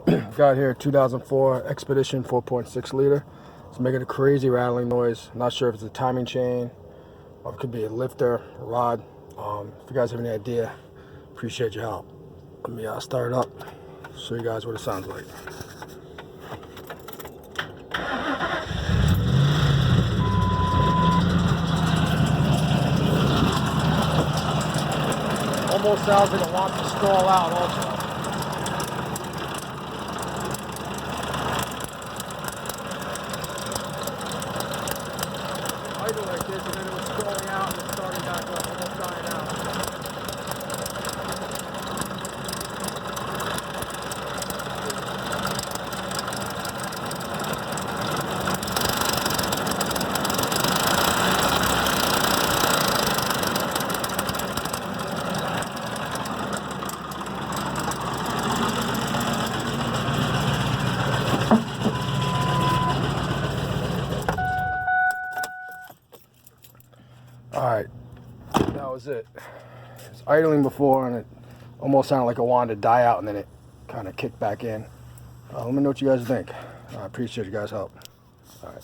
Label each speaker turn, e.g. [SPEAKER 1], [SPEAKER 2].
[SPEAKER 1] Got here 2004 Expedition 4.6 liter. It's making a crazy rattling noise. Not sure if it's a timing chain or it could be a lifter, a rod. If you guys have any idea, appreciate your help. Let me start it up, show you guys what it sounds like. Almost sounds like it wants to stall out also. Idle like this, and then it was stalling out and starting back up, almost dying out. Alright, that was it. It was idling before and it almost sounded like it wanted to die out and then it kind of kicked back in. Let me know what you guys think. I appreciate you guys' help. Alright.